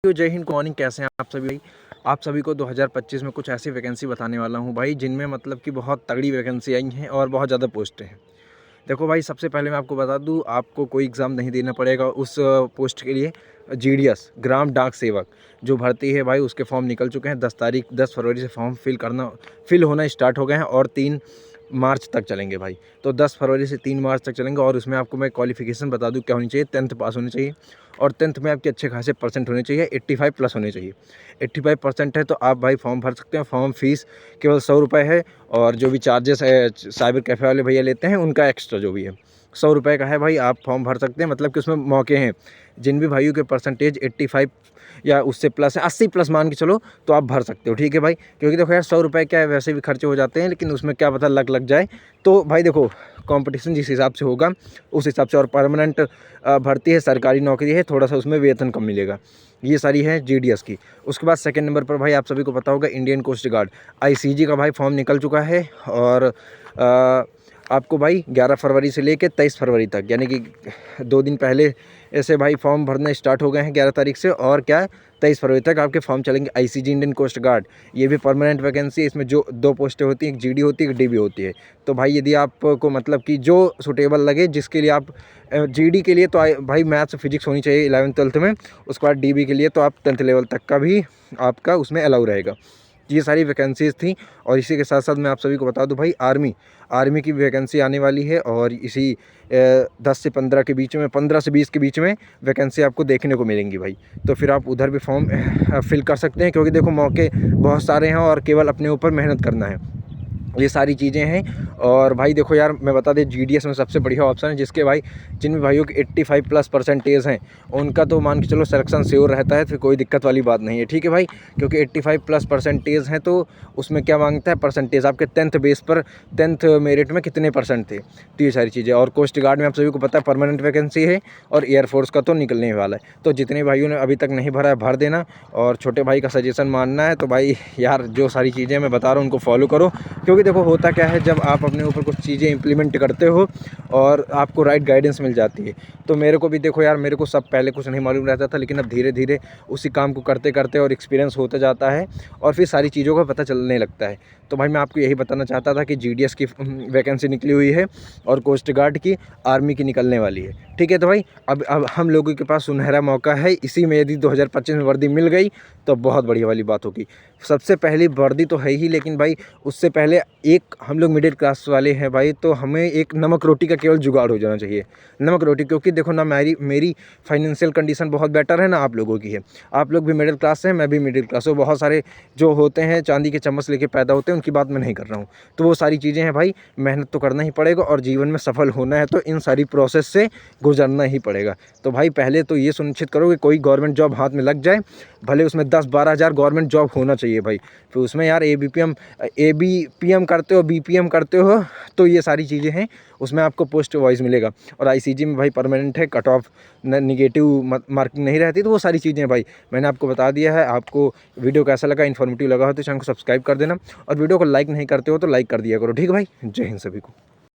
जय Hind, good morning. कैसे हैं आप सभी भाई? आप सभी को 2025 में कुछ ऐसी वैकेंसी बताने वाला हूं भाई, जिनमें मतलब कि बहुत तगड़ी वैकेंसी आई हैं और बहुत ज़्यादा पोस्टें हैं। देखो भाई, सबसे पहले मैं आपको बता दूं, आपको कोई एग्ज़ाम नहीं देना पड़ेगा उस पोस्ट के लिए। जीडीएस ग्राम डाक सेवक जो भर्ती है भाई, उसके फॉर्म निकल चुके हैं। 10 फरवरी से फॉर्म फिल होना स्टार्ट हो गए हैं और 3 मार्च तक चलेंगे भाई। तो 10 फरवरी से 3 मार्च तक चलेंगे। और उसमें आपको मैं क्वालिफिकेशन बता दूं क्या होनी चाहिए। 10th पास होनी चाहिए और 10th में आपके अच्छे खासे परसेंट होने चाहिए। 85 प्लस होने चाहिए। 85% है तो आप भाई फॉर्म भर सकते हैं। फॉर्म फीस केवल 100 रुपये है और जो भी चार्जेस है साइबर कैफ़े वाले भैया लेते हैं, उनका एक्स्ट्रा जो भी है 100 रुपये का है भाई। आप फॉर्म भर सकते हैं, मतलब कि उसमें मौके हैं। जिन भी भाइयों के परसेंटेज 85 या उससे प्लस है, 80 प्लस मान के चलो, तो आप भर सकते हो। ठीक है भाई, क्योंकि देखो यार 100 रुपये क्या है, वैसे भी खर्चे हो जाते हैं, लेकिन उसमें क्या पता लग जाए। तो भाई देखो, कंपटीशन जिस हिसाब से होगा उस हिसाब से। और परमानेंट भर्ती है, सरकारी नौकरी है, थोड़ा सा उसमें वेतन कम मिलेगा। ये सारी है जीडीएस की। उसके बाद सेकंड नंबर पर भाई आप सभी को पता होगा, इंडियन कोस्ट गार्ड आईसीजी का भाई फॉर्म निकल चुका है। और आपको भाई 11 फरवरी से लेकर 23 फरवरी तक, यानी कि 2 दिन पहले ऐसे भाई फॉर्म भरना स्टार्ट हो गए हैं 11 तारीख से। और क्या 23 फरवरी तक आपके फॉर्म चलेंगे। आईसीजी इंडियन कोस्ट गार्ड, ये भी परमानेंट वैकेंसी है। इसमें जो 2 पोस्टें होती हैं, एक जीडी होती है, एक डीबी होती है। तो भाई यदि आपको मतलब कि जो सूटेबल लगे, जिसके लिए आप जीडी के लिए तो भाई मैथ्स फिजिक्स होनी चाहिए 11th 12th में। उसके बाद डीबी के लिए तो आप 10th लेवल तक का भी आपका उसमें अलाउ रहेगा। ये सारी वैकेंसीज़ थी। और इसी के साथ साथ मैं आप सभी को बता दूं भाई, आर्मी की वैकेंसी आने वाली है। और इसी 10 से 15 के बीच में, 15 से 20 के बीच में वैकेंसी आपको देखने को मिलेंगी भाई। तो फिर आप उधर भी फॉर्म फिल कर सकते हैं, क्योंकि देखो मौके बहुत सारे हैं और केवल अपने ऊपर मेहनत करना है। ये सारी चीज़ें हैं। और भाई देखो यार, मैं बता दें, जीडीएस में सबसे बढ़िया ऑप्शन है, जिसके भाई जिन भी भाइयों के 85 प्लस परसेंटेज हैं, उनका तो मान के चलो सिलेक्शन श्योर रहता है। फिर कोई दिक्कत वाली बात नहीं है। ठीक है भाई, क्योंकि 85 प्लस परसेंटेज हैं तो उसमें क्या मांगता है, परसेंटेज आपके 10th बेस पर, 10th मेरिट में कितने परसेंट थे। तो ये सारी चीज़ें। और कोस्ट गार्ड में आप सभी को पता है परमानेंट वैकेंसी है। और एयरफोर्स का तो निकलने वाला है। तो जितने भाइयों ने अभी तक नहीं भरा है, भर देना। और छोटे भाई का सजेशन मानना है तो भाई यार, जो सारी चीज़ें मैं बता रहा हूँ उनको फॉलो करो। क्योंकि देखो होता क्या है, जब आप अपने ऊपर कुछ चीज़ें इंप्लीमेंट करते हो और आपको राइट गाइडेंस मिल जाती है। तो मेरे को भी देखो यार, मेरे को सब पहले कुछ नहीं मालूम रहता था, लेकिन अब धीरे धीरे उसी काम को करते करते और एक्सपीरियंस होता जाता है और फिर सारी चीज़ों का पता चलने लगता है। तो भाई मैं आपको यही बताना चाहता था कि जीडीएस की वैकेंसी निकली हुई है और कोस्ट गार्ड की, आर्मी की निकलने वाली है। ठीक है, तो भाई अब हम लोगों के पास सुनहरा मौका है। इसी में यदि 2025 में वर्दी मिल गई तो बहुत बढ़िया वाली बात होगी। सबसे पहली वर्दी तो है ही, लेकिन भाई उससे पहले एक हम लोग मिडिल क्लास वाले हैं भाई, तो हमें एक नमक रोटी का केवल जुगाड़ हो जाना चाहिए। नमक रोटी, क्योंकि देखो ना, मेरी फाइनेंशियल कंडीशन बहुत बेटर है ना आप लोगों की है। आप लोग भी मिडिल क्लास हैं, मैं भी मिडिल क्लास हूँ। बहुत सारे जो होते हैं चांदी के चम्मच लेके पैदा होते हैं, उनकी बात मैं नहीं कर रहा हूँ। तो वो सारी चीज़ें हैं भाई, मेहनत तो करना ही पड़ेगा। और जीवन में सफल होना है तो इन सारी प्रोसेस से गुजरना ही पड़ेगा। तो भाई पहले तो ये सुनिश्चित करो कि कोई गवर्नमेंट जॉब हाथ में लग जाए, भले उसमें 10-12 हज़ार गवर्नमेंट जॉब होना चाहिए भाई। फिर उसमें यार एबीपीएम करते हो, बीपीएम करते हो, तो ये सारी चीज़ें हैं, उसमें आपको पोस्ट वाइज मिलेगा। और आईसीजी में भाई परमानेंट है, कट ऑफ निगेटिव मार्किंग नहीं रहती। तो वो सारी चीज़ें भाई मैंने आपको बता दिया है। आपको वीडियो कैसा लगा, इन्फॉर्मेटिव लगा हो तो चैनल को सब्सक्राइब कर देना। और वीडियो को लाइक नहीं करते हो तो लाइक कर दिया करो। ठीक है भाई, जय हिंद सभी को।